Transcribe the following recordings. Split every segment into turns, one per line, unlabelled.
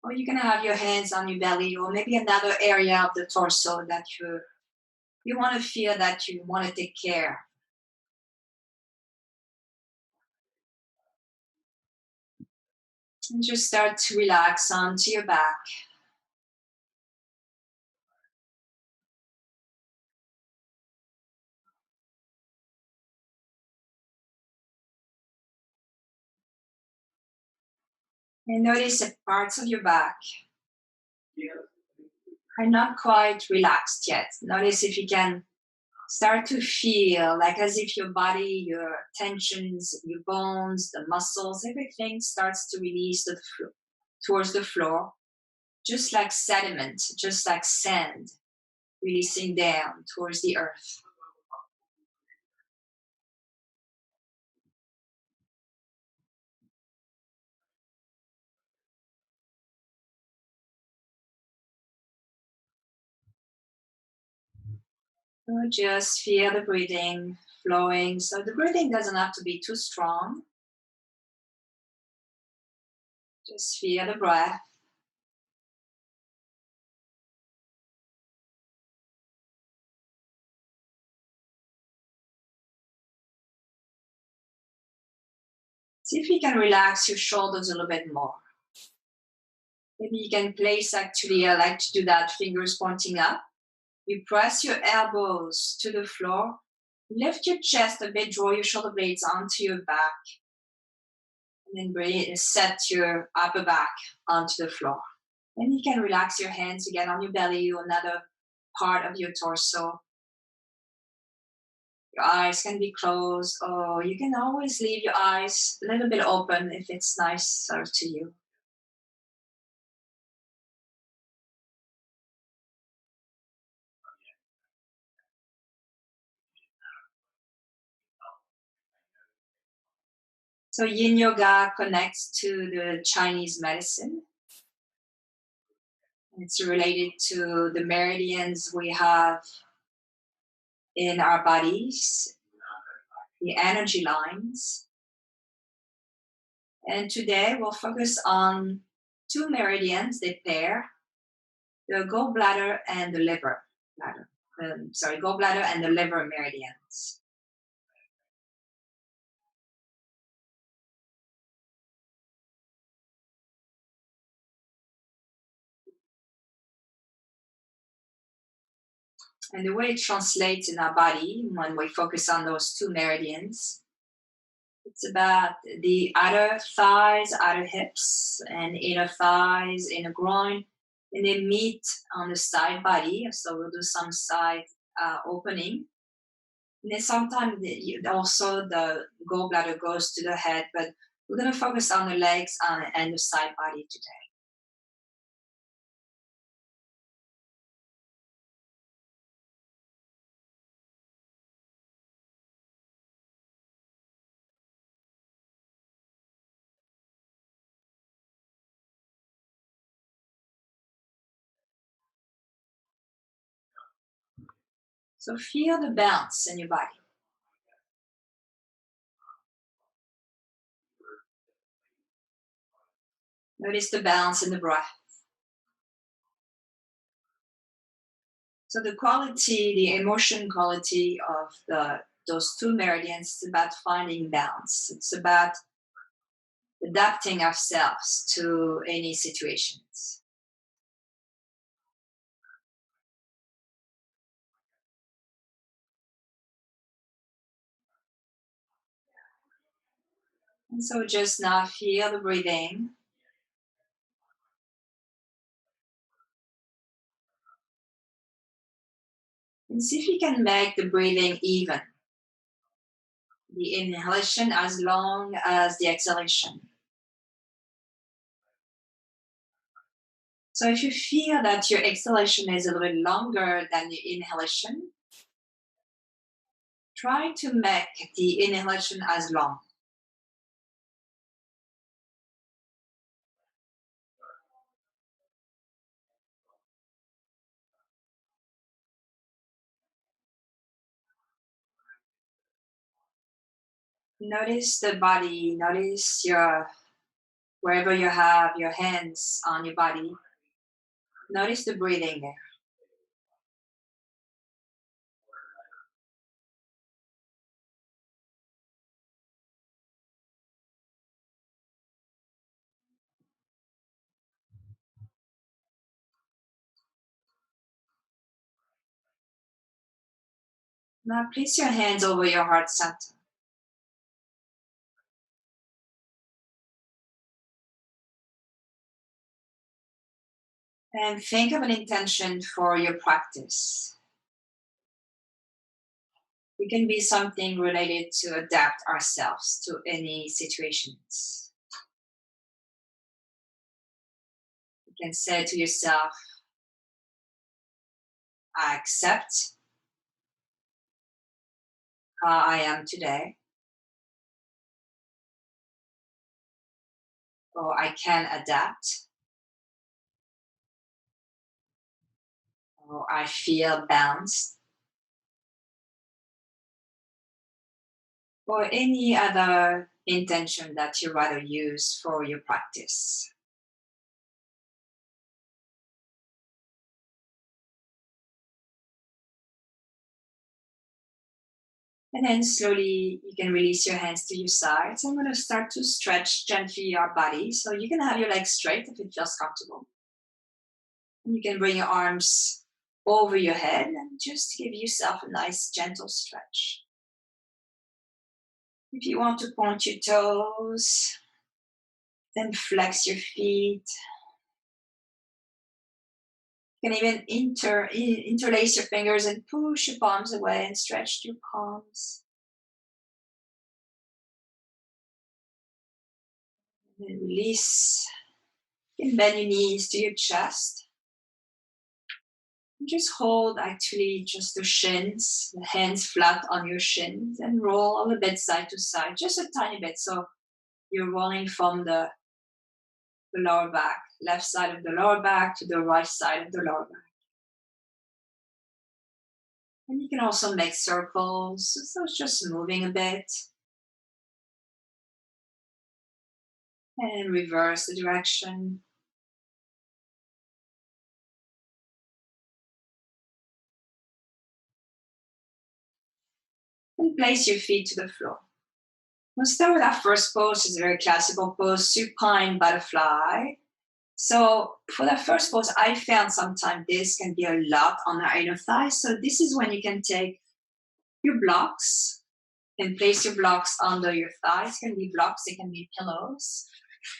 Or you can have your hands on your belly or maybe another area of the torso that you want to feel that you want to take care. And just start to relax onto your back. And notice that parts of your back are not quite relaxed yet. Notice if you can start to feel like as if your body, your tensions, your bones, the muscles, everything starts to release towards the floor, just like sediment, just like sand, releasing down towards the earth. So just feel the breathing flowing. So the breathing doesn't have to be too strong. Just feel the breath. See if you can relax your shoulders a little bit more. Maybe you can place actually, I like to do that, fingers pointing up. You press your elbows to the floor. Lift your chest a bit, draw your shoulder blades onto your back. And then breathe, set your upper back onto the floor. And you can relax your hands again on your belly or another part of your torso. Your eyes can be closed, or you can always leave your eyes a little bit open if it's nicer to you. So Yin Yoga connects to the Chinese medicine. It's related to the meridians we have in our bodies, the energy lines. And today we'll focus on two meridians, they pair, the gallbladder and the liver bladder. Gallbladder and the liver meridians. And the way it translates in our body when we focus on those two meridians, it's about the outer thighs, outer hips, and inner thighs, inner groin, and they meet on the side body. So we'll do some side opening. And then sometimes also the gallbladder goes to the head, but we're going to focus on the legs and the side body today. So feel the bounce in your body. Notice the bounce in the breath. So the quality, the emotion quality of those two meridians is about finding balance. It's about adapting ourselves to any situations. And so just now feel the breathing. And see if you can make the breathing even. The inhalation as long as the exhalation. So if you feel that your exhalation is a little bit longer than the inhalation, try to make the inhalation as long. Notice the body, notice your Wherever you have your hands on your body, notice the breathing there. Now place your hands over your heart center. And think of an intention for your practice. It can be something related to adapt ourselves to any situations. You can say to yourself, I accept how I am today, or I can adapt, or I feel balanced, or any other intention that you rather use for your practice. And then slowly you can release your hands to your sides. I'm going to start to stretch gently your body. So you can have your legs straight if it feels comfortable. And you can bring your arms over your head and just give yourself a nice gentle stretch. If you want to point your toes, then flex your feet. You can even interlace your fingers and push your palms away and stretch your palms. And then release. You can bend your knees to your chest. And just hold actually just the shins, the hands flat on your shins, and roll a little bit side to side, just a tiny bit. So you're rolling from the lower back, left side of the lower back to the right side of the lower back. And you can also make circles, so it's just moving a bit. And reverse the direction. And place your feet to the floor. We'll start with our first pose. It's a very classical pose, supine butterfly. So for the first pose, I found sometimes this can be a lot on the inner thigh. So this is when you can take your blocks and place your blocks under your thighs. It can be blocks, it can be pillows.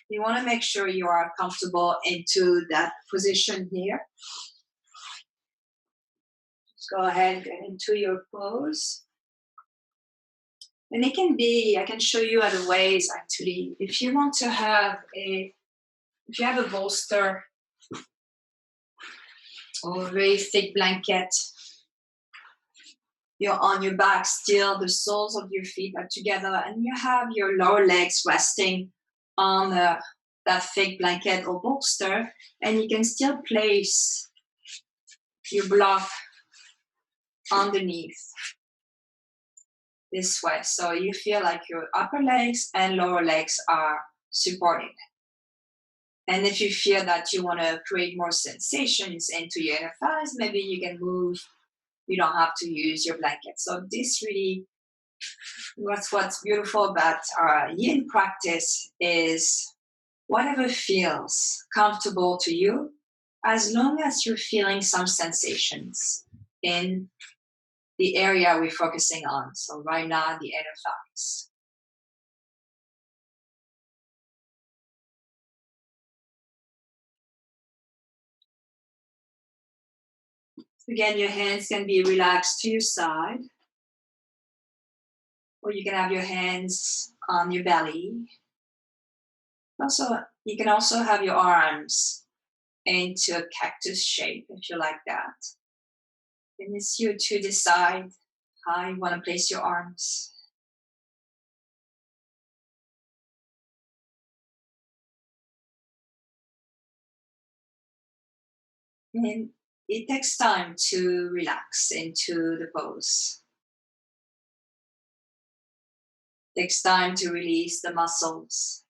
You want to make sure you are comfortable into that position here. Just go ahead and into your pose. And it can be, I can show you other ways actually. If you want to have if you have a bolster or a very thick blanket, you're on your back still, the soles of your feet are together, and you have your lower legs resting on that thick blanket or bolster, and you can still place your block underneath this way. So you feel like your upper legs and lower legs are supported. And if you feel that you want to create more sensations into your inner thighs, maybe you can move. You don't have to use your blanket. So this really, what's beautiful about our yin practice is whatever feels comfortable to you, as long as you're feeling some sensations in the area we're focusing on. So right now, the inner thighs. Again, your hands can be relaxed to your side, or you can have your hands on your belly. Also, you can also have your arms into a cactus shape if you like that. And it's you to decide how you want to place your arms. And it takes time to relax into the pose. It takes time to release the muscles.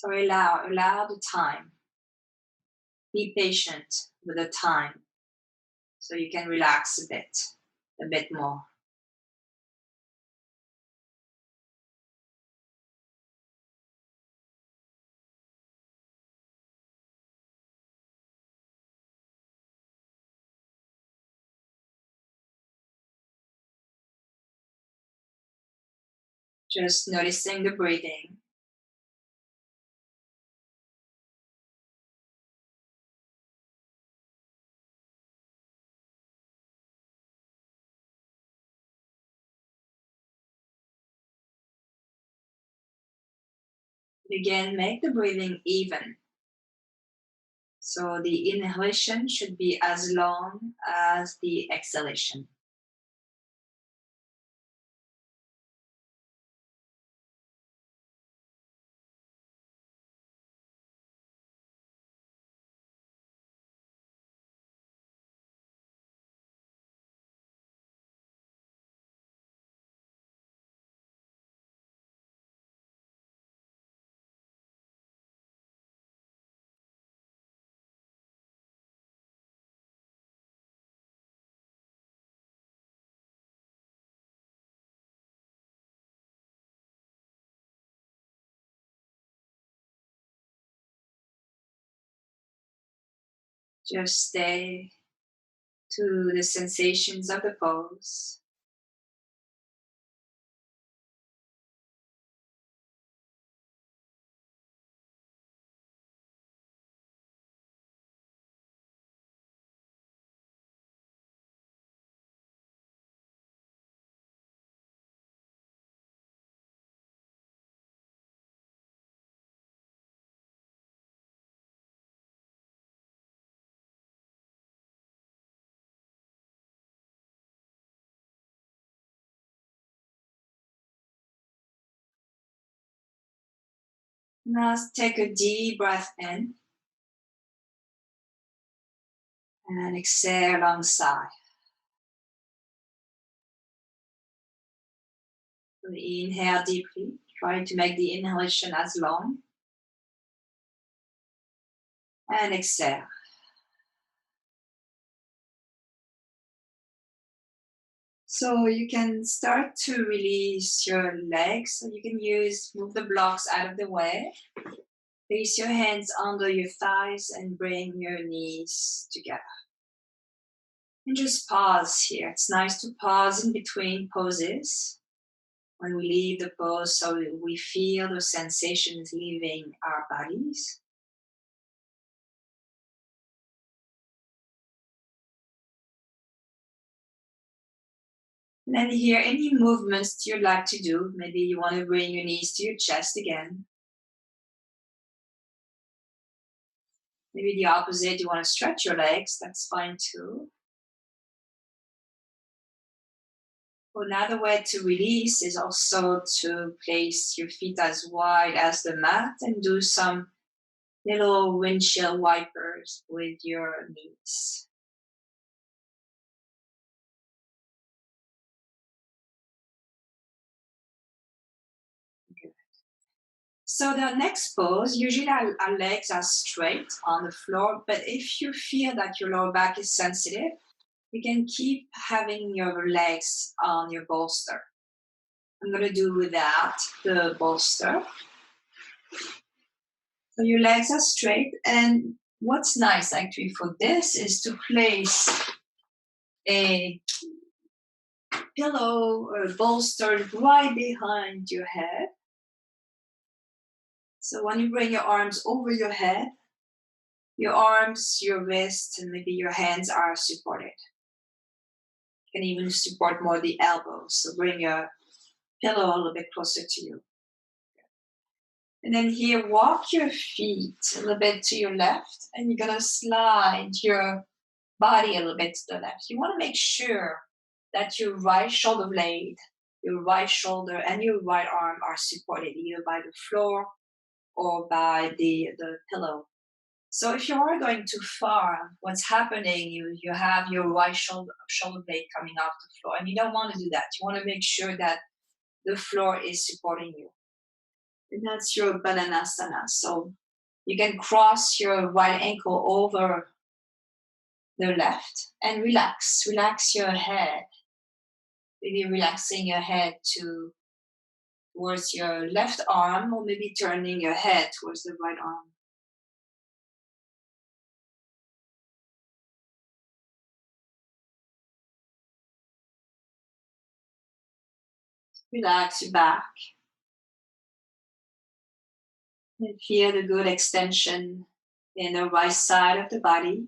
So allow the time. Be patient with the time so you can relax a bit more. Just noticing the breathing. Again, make the breathing even. So the inhalation should be as long as the exhalation. Just stay to the sensations of the pose. Now take a deep breath in and exhale alongside. So inhale deeply. Try to make the inhalation as long. And exhale. So you can start to release your legs. So you can move the blocks out of the way. Place your hands under your thighs and bring your knees together. And just pause here. It's nice to pause in between poses when we leave the pose so we feel the sensations leaving our bodies. And then here, any movements you'd like to do. Maybe you want to bring your knees to your chest again. Maybe the opposite, you want to stretch your legs. That's fine too. Another way to release is also to place your feet as wide as the mat and do some little windshield wipers with your knees. Good. So the next pose, usually our legs are straight on the floor, but if you feel that your lower back is sensitive, you can keep having your legs on your bolster. I'm going to do without the bolster. So your legs are straight. And what's nice actually for this is to place a pillow or a bolster right behind your head. So when you bring your arms over your head, your arms, your wrists, and maybe your hands are supported. You can even support more the elbows. So bring your pillow a little bit closer to you. And then here, walk your feet a little bit to your left, and you're gonna slide your body a little bit to the left. You wanna make sure that your right shoulder blade, your right shoulder, and your right arm are supported either by the floor or by the pillow. So if you are going too far, what's happening, you have your right shoulder blade coming off the floor, and you don't want to do that. You want to make sure that the floor is supporting you. And that's your Balanasana. So you can cross your right ankle over the left and relax. Relax your head. Maybe relaxing your head towards your left arm, or maybe turning your head towards the right arm. Relax your back and feel the good extension in the right side of the body.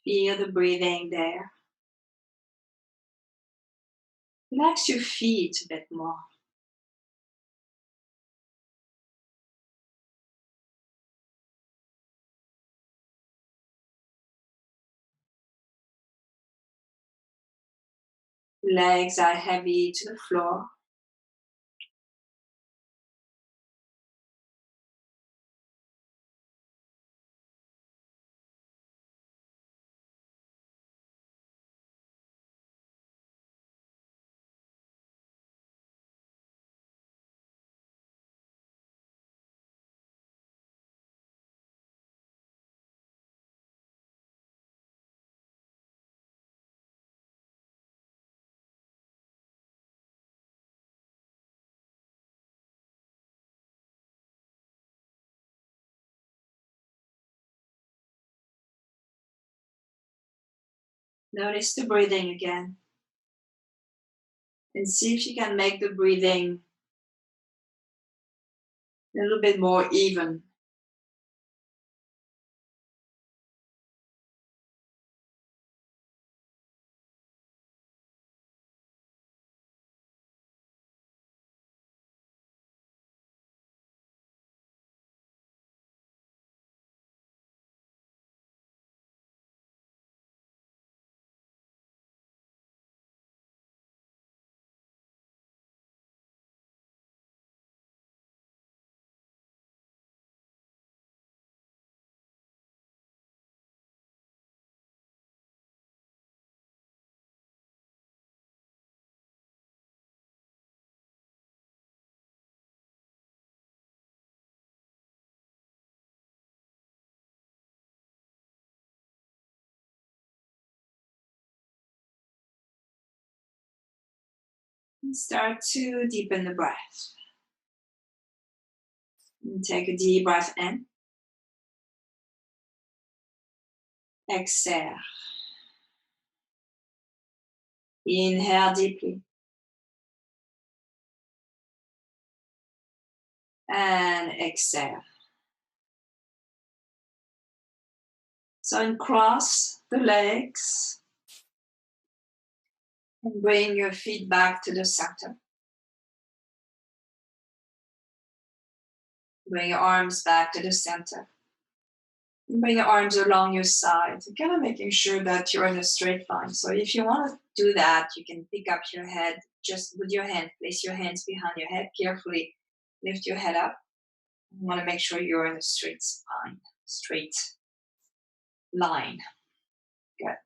Feel the breathing there. Relax your feet a bit more. Legs are heavy to the floor. Notice the breathing again. And see if you can make the breathing a little bit more even. And start to deepen the breath. And take a deep breath in. Exhale. Inhale deeply. And exhale. So uncross the legs and bring your feet back to the center. Bring your arms back to the center. And bring your arms along your sides, kind of making sure that you're in a straight line. So if you want to do that, you can pick up your head just with your hand. Place your hands behind your head. Carefully lift your head up. You want to make sure you're in a straight spine, straight line. Good.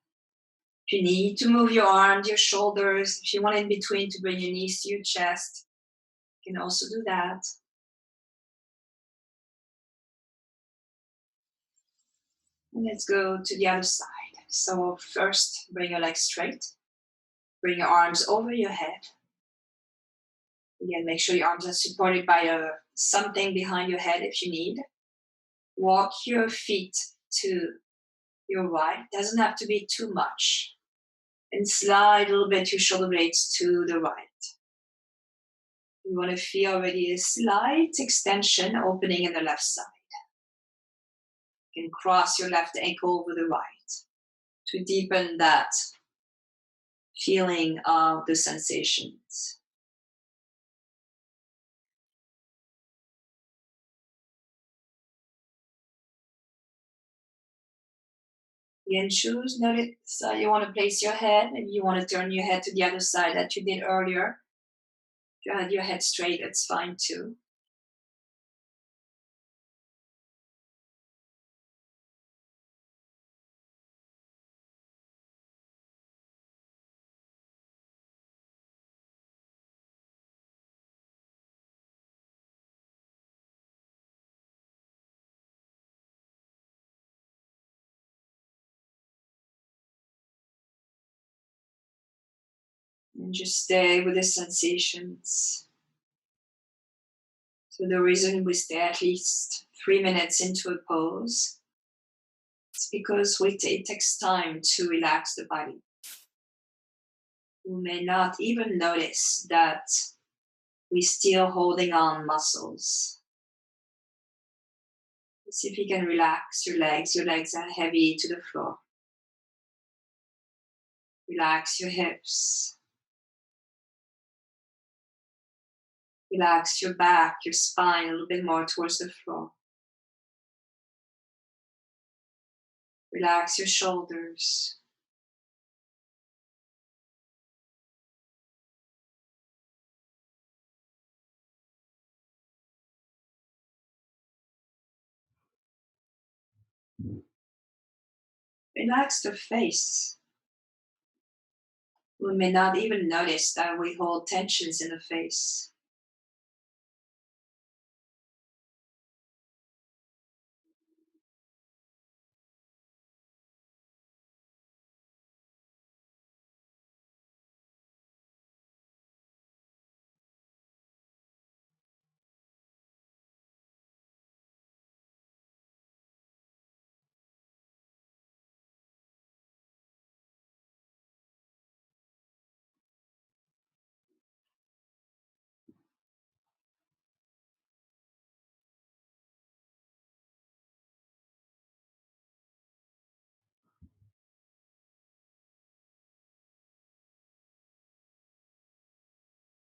If you need to move your arms, your shoulders, if you want in between to bring your knees to your chest, you can also do that. And let's go to the other side. So first, bring your legs straight. Bring your arms over your head. Again, make sure your arms are supported by something behind your head if you need. Walk your feet to your right. Doesn't have to be too much. And slide a little bit your shoulder blades to the right. You want to feel already a slight extension opening in the left side. You can cross your left ankle over the right to deepen that feeling of the sensations. Again, choose, notice you want to place your head. Maybe you want to turn your head to the other side that you did earlier. If you had your head straight, that's fine too. And just stay with the sensations. So the reason we stay at least 3 minutes into a pose is because it takes time to relax the body. We may not even notice that we're still holding on muscles. See if you can relax your legs. Your legs are heavy to the floor. Relax your hips. Relax your back, your spine a little bit more towards the floor. Relax your shoulders. Relax the face. We may not even notice that we hold tensions in the face.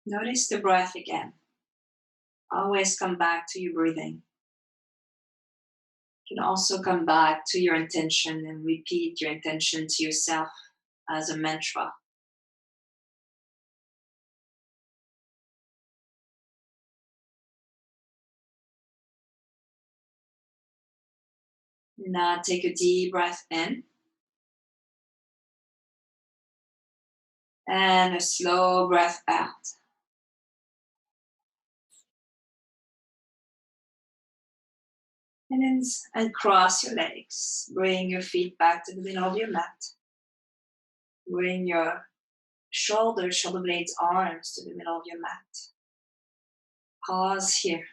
Notice the breath again. Always come back to your breathing. You can also come back to your intention and repeat your intention to yourself as a mantra. Now take a deep breath in and a slow breath out. And cross your legs. Bring your feet back to the middle of your mat. Bring your shoulder blades, arms to the middle of your mat. Pause here.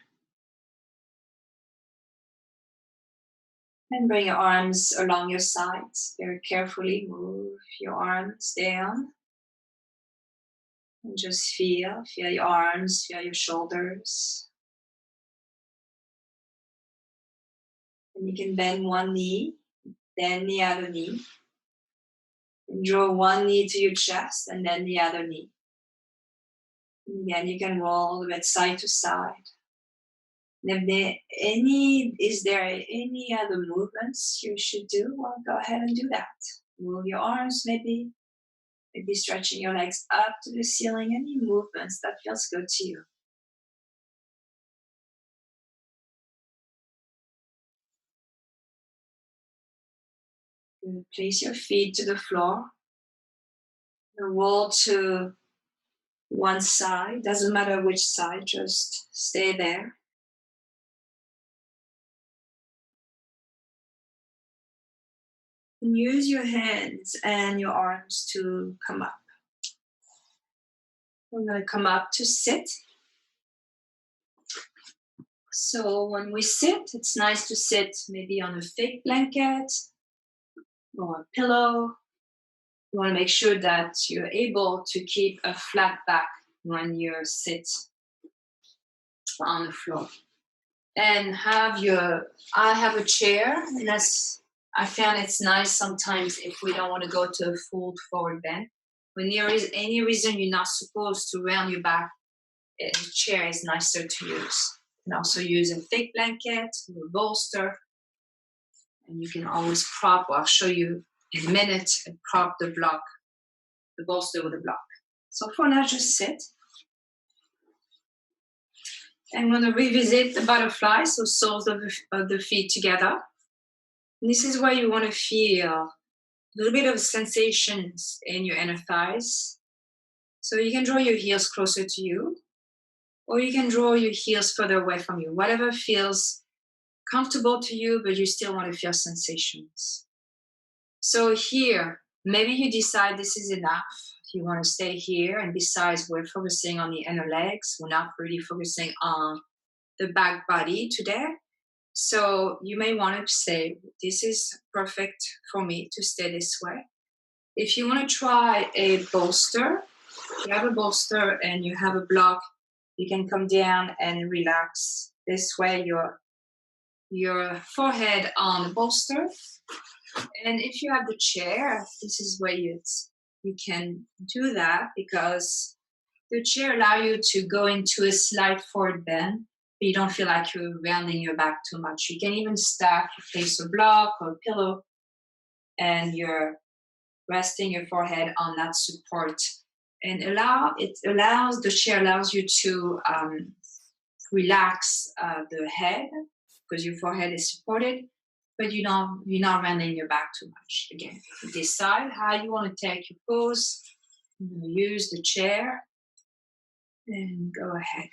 And bring your arms along your sides. Very carefully move your arms down. And just feel your arms, feel your shoulders. And you can bend one knee, then the other knee. And draw one knee to your chest and then the other knee. And again, you can roll a bit side to side. And is there any other movements you should do? Well, go ahead and do that. Move your arms, maybe stretching your legs up to the ceiling. Any movements that feels good to you. Place your feet to the floor. Roll to one side. Doesn't matter which side, just stay there. And use your hands and your arms to come up. We're going to come up to sit. So when we sit, it's nice to sit maybe on a fake blanket or a pillow. You want to make sure that you're able to keep a flat back when you sit on the floor. And I have a chair, and I found it's nice sometimes if we don't want to go to a full forward bend. When there is any reason you're not supposed to round your back, a chair is nicer to use. You can also use a fake blanket or a bolster. And you can always prop, I'll show you in a minute, and prop the bolster with a block. So for now, just sit. I'm going to revisit the butterfly, so soles of the feet together. And this is where you want to feel a little bit of sensations in your inner thighs. So you can draw your heels closer to you, or you can draw your heels further away from you. Whatever feels comfortable to you, but you still want to feel sensations. So here, maybe you decide this is enough. If you want to stay here, and besides, we're focusing on the inner legs, we're not really focusing on the back body today. So you may want to say, this is perfect for me to stay this way. If you want to try a bolster, if you have a bolster and you have a block, you can come down and relax. This way your forehead on the bolster. And if you have the chair, this is where you can do that, because the chair allows you to go into a slight forward bend, but you don't feel like you're rounding your back too much. You can even stack, you place a block or a pillow, and you're resting your forehead on that support. And the chair allows you to relax the head, because your forehead is supported, but you're not rounding your back too much. Again, decide how you want to take your pose. I'm going to use the chair and go ahead.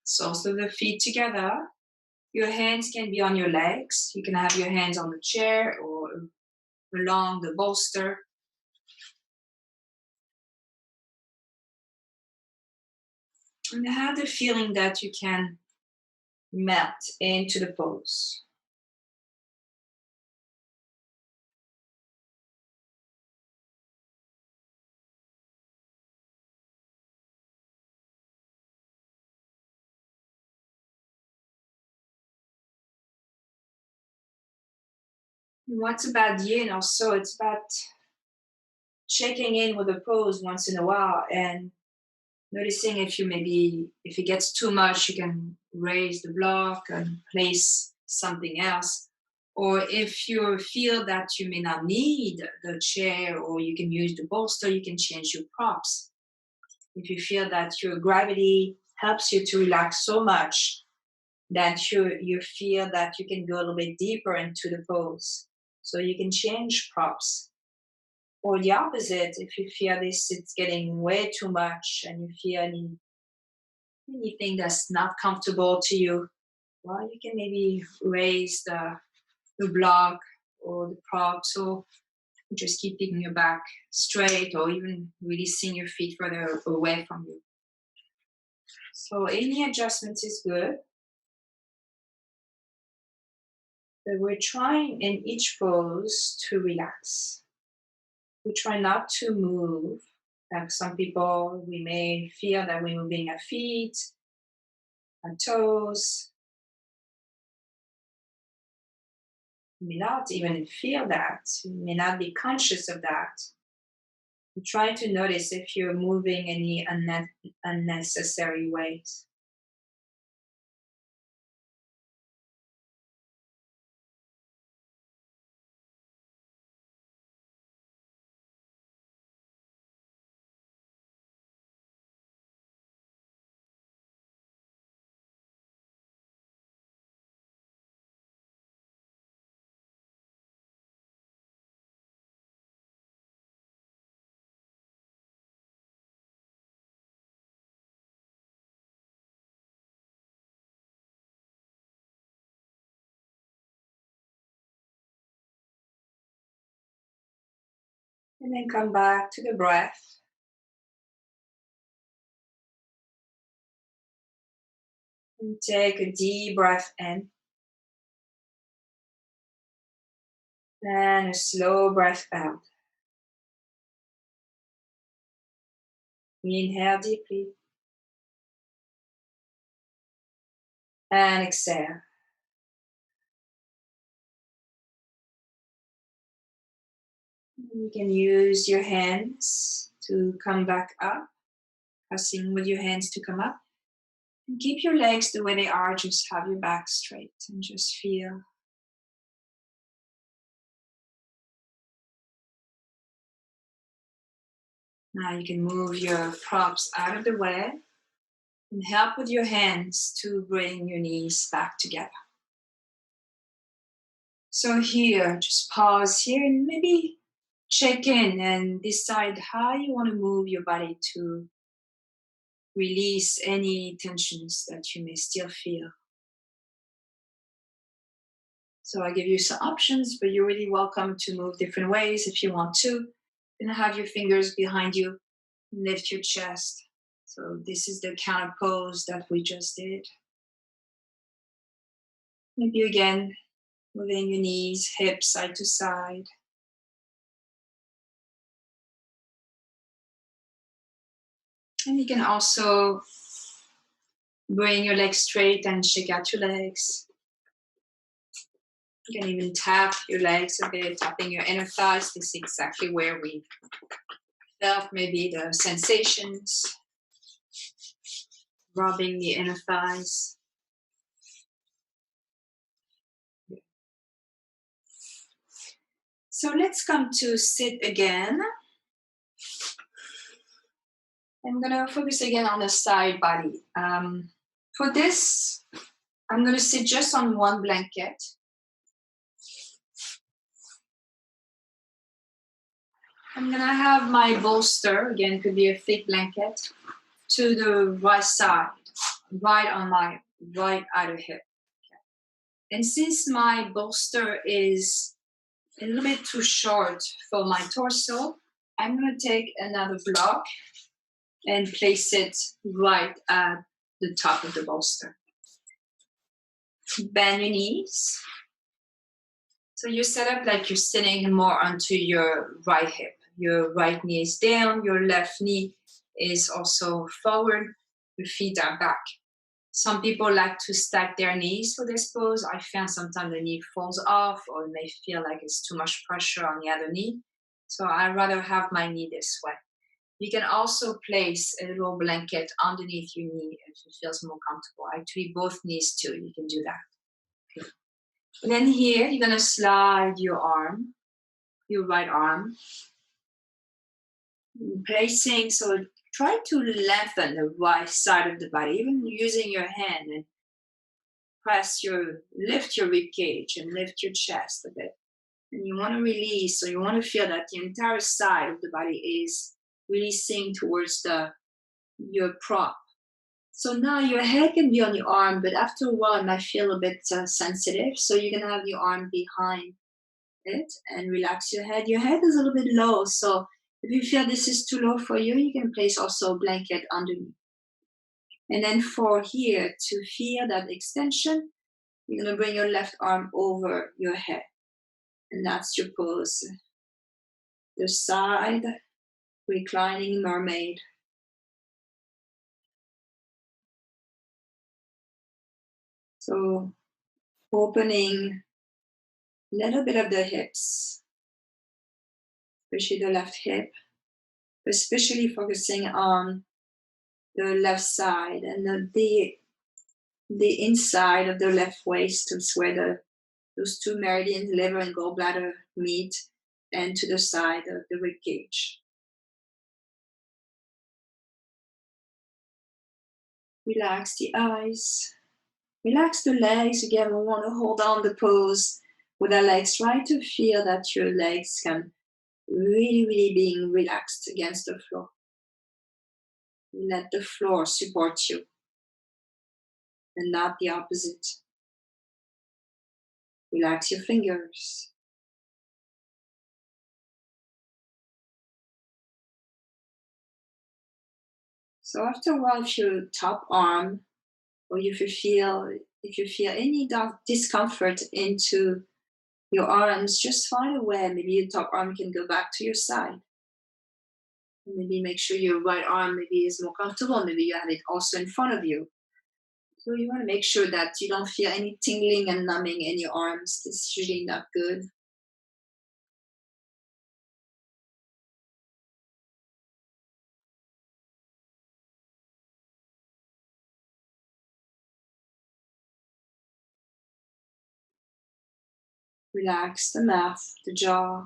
So the feet together. Your hands can be on your legs. You can have your hands on the chair or along the bolster. And have the feeling that you can melt into the pose. What's about yin also? It's about checking in with the pose once in a while and noticing if it gets too much, you can raise the block and place something else. Or if you feel that you may not need the chair or you can use the bolster, you can change your props. If you feel that your gravity helps you to relax so much that you feel that you can go a little bit deeper into the pose, so you can change props. Or the opposite, if you feel it's getting way too much and you feel anything that's not comfortable to you, well, you can maybe raise the block or the prop, so just keep keeping your back straight, or even releasing your feet further away from you. So any adjustments is good. But we're trying in each pose to relax. We try not to move. Like some people, we may feel that we're moving our feet, our toes. You may not even feel that. You may not be conscious of that. You try to notice if you're moving any unnecessary ways. And then come back to the breath. And take a deep breath in. And a slow breath out. Inhale deeply. And exhale. You can use your hands to come back up, pressing with your hands to come up. And keep your legs the way they are, just have your back straight and just feel. Now you can move your props out of the way and help with your hands to bring your knees back together. So here, just pause here and maybe check in and decide how you want to move your body to release any tensions that you may still feel. So I give you some options, but you're really welcome to move different ways if you want to. And have your fingers behind you Lift your chest. So this is the counter pose that we just did. Maybe again, moving your knees, hips side to side. And you can also bring your legs straight and shake out your legs. You can even tap your legs a bit, tapping your inner thighs. This is exactly where we felt maybe the sensations, rubbing the inner thighs. So let's come to sit again. I'm gonna focus again on the side body. For this, I'm gonna sit just on one blanket. I'm gonna have my bolster, again, could be a thick blanket, to the right side, right on my right outer hip. And since my bolster is a little bit too short for my torso, I'm gonna take another block and place it right at the top of the bolster. Bend your knees. So you set up like you're sitting more onto your right hip. Your right knee is down, your left knee is also forward, your feet are back. Some people like to stack their knees for this pose. I found sometimes the knee falls off or it may feel like it's too much pressure on the other knee. So I'd rather have my knee this way. You can also place a little blanket underneath your knee if it feels more comfortable. Actually, both knees too, you can do that. Okay. And then here, you're gonna slide your arm, your right arm, placing, so try to lengthen the right side of the body, even using your hand and lift your rib cage and lift your chest a bit. And you want to release, so you want to feel that the entire side of the body is releasing towards your prop. So now your head can be on your arm, but after a while it might feel a bit sensitive. So you're gonna have your arm behind it and relax your head. Your head is a little bit low, so if you feel this is too low for you, you can place also a blanket underneath. And then for here, to feel that extension, you're gonna bring your left arm over your head. And that's your pose. The side, reclining mermaid. So opening a little bit of the hips, especially the left hip, especially focusing on the left side and the inside of the left waist. It's where those two meridians, liver and gallbladder, meet, and to the side of the rib cage. Relax the eyes. Relax the legs. Again, we want to hold on the pose with our legs. Try to feel that your legs can really being relaxed against the floor. Let the floor support you and not the opposite. Relax your fingers. So after a while, if your top arm, or if you feel any discomfort into your arms, just find a way. Maybe your top arm can go back to your side. Maybe make sure your right arm maybe is more comfortable. Maybe you have it also in front of you. So you want to make sure that you don't feel any tingling and numbing in your arms. This is usually not good. Relax the mouth, the jaw.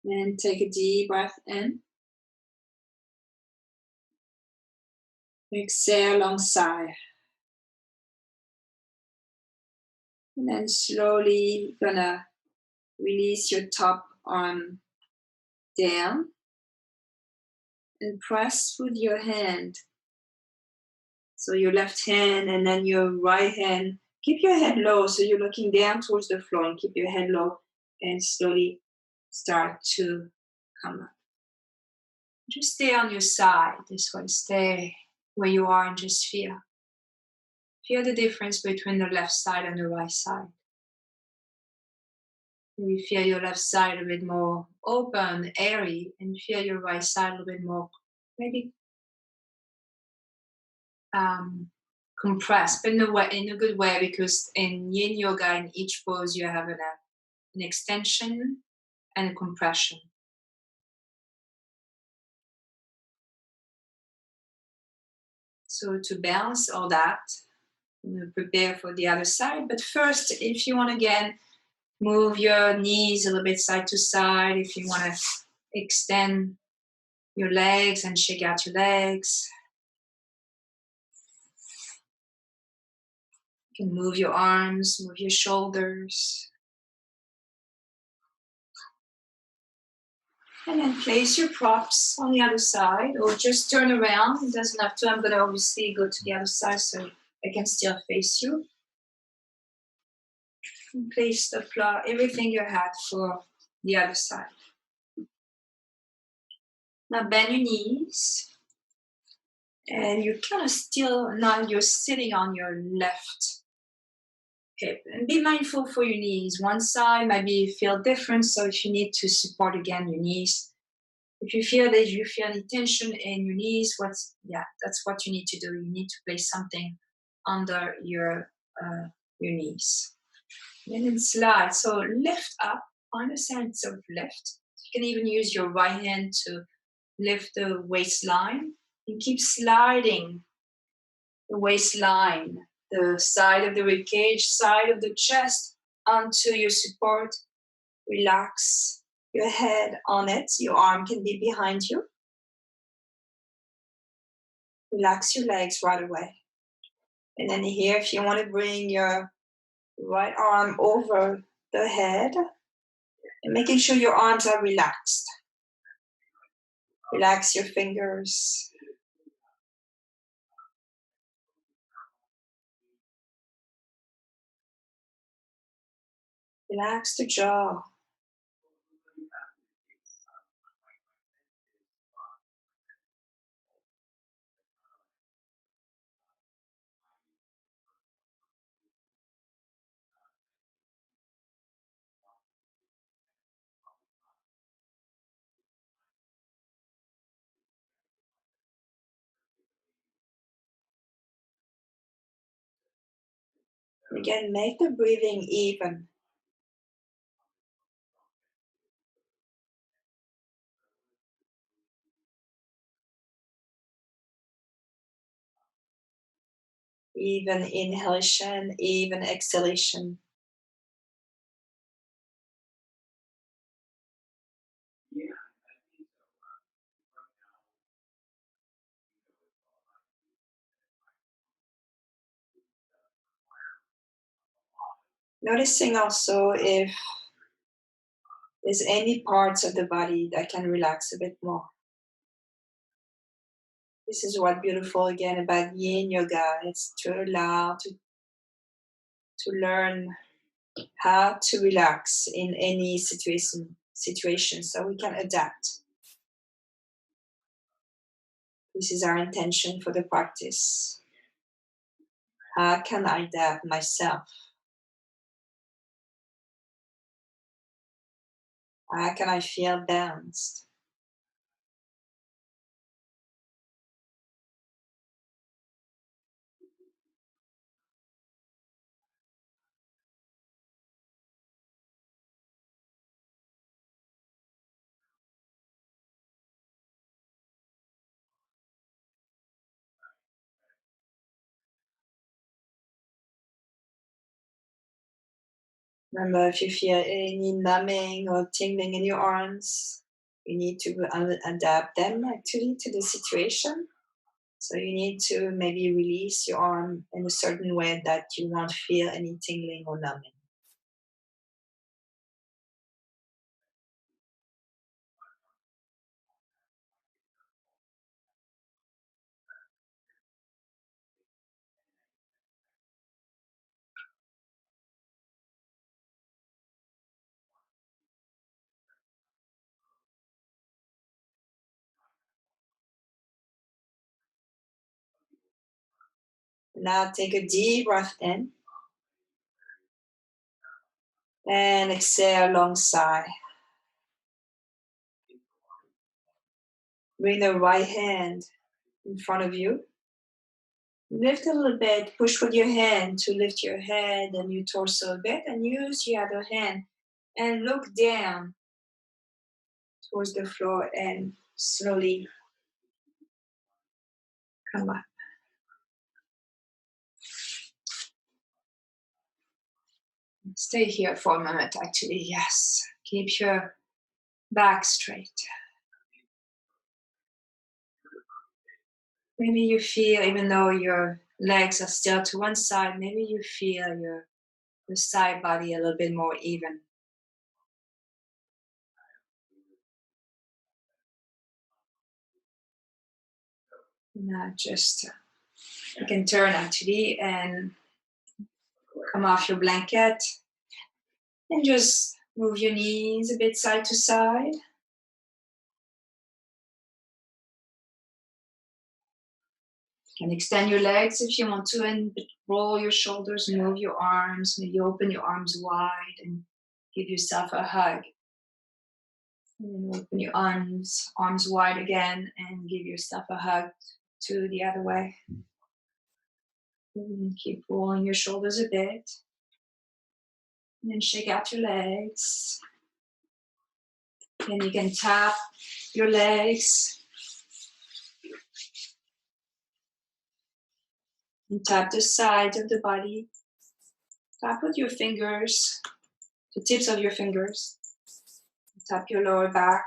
And take a deep breath in. Exhale, long sigh. And then slowly gonna release your top arm down and press with your hand. So your left hand and then your right hand. Keep your head low so you're looking down towards the floor, and keep your head low and slowly start to come up. Just stay on your side this way. Stay where you are and just feel. Feel the difference between the left side and the right side. Maybe feel your left side a bit more open, airy, and feel your right side a little bit more, maybe compressed, but in a good way, because in Yin Yoga, in each pose, you have an extension and a compression. So to balance all that, prepare for the other side. But first, if you want, again, move your knees a little bit side to side. If you want to extend your legs and shake out your legs. You can move your arms, move your shoulders. And then place your props on the other side, or just turn around. It doesn't have to. I'm going to obviously go to the other side so I can still face you. And place everything you had for the other side. Now bend your knees. And you're kind of still, now you're sitting on your left hip. And be mindful for your knees. One side maybe feel different, so if you need to support again your knees, if you feel any tension in your knees, that's what you need to do. You need to place something under your knees. And then slide. So lift up, find a sense of lift. You can even use your right hand to lift the waistline and keep sliding the waistline, the side of the ribcage, side of the chest onto your support. Relax your head on it. Your arm can be behind you. Relax your legs right away. And then here, if you want to bring your right arm over the head, and making sure your arms are relaxed. Relax your fingers. Relax the jaw. Again, make the breathing even. Even inhalation, even exhalation. Noticing also if there's any parts of the body that can relax a bit more. This is what beautiful again about Yin Yoga. It's to allow to learn how to relax in any situation so we can adapt. This is our intention for the practice. How can I adapt myself? How can I feel balanced? Remember, if you feel any numbing or tingling in your arms, you need to adapt them actually to the situation. So you need to maybe release your arm in a certain way that you won't feel any tingling or numbing. Now take a deep breath in and exhale a long sigh. Bring the right hand in front of you. Lift a little bit, push with your hand to lift your head and your torso a bit, and use your other hand and look down towards the floor and slowly come up. Stay here for a moment, actually, yes. Keep your back straight. Maybe you feel, even though your legs are still to one side, maybe you feel your side body a little bit more even. Now just you can turn actually and come off your blanket and just move your knees a bit side to side. You can extend your legs if you want to and roll your shoulders, move your arms, maybe open your arms wide and give yourself a hug. And then open your arms wide again and give yourself a hug to the other way. And keep rolling your shoulders a bit. And then shake out your legs. And you can tap your legs. And tap the sides of the body. Tap with your fingers, the tips of your fingers. Tap your lower back.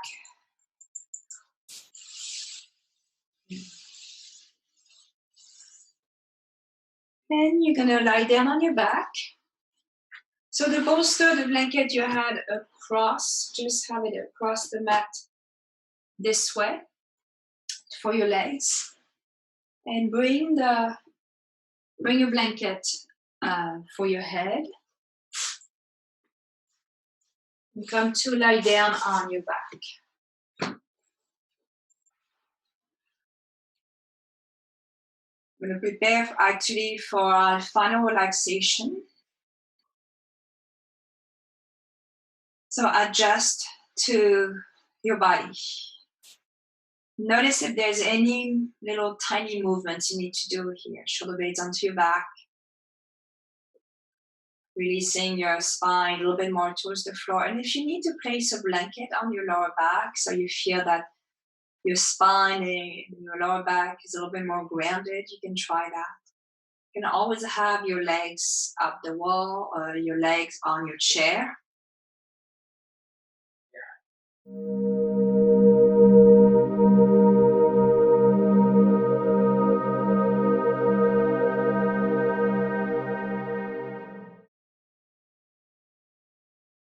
And you're gonna lie down on your back. So the bolster, the blanket you had across, just have it across the mat this way for your legs. And bring your blanket for your head. And come to lie down on your back. I'm going to prepare actually for our final relaxation. So adjust to your body. Notice if there's any little tiny movements you need to do here. Shoulder blades onto your back. Releasing your spine a little bit more towards the floor. And if you need to place a blanket on your lower back so you feel that your spine and your lower back is a little bit more grounded, you can try that. You can always have your legs up the wall or your legs on your chair.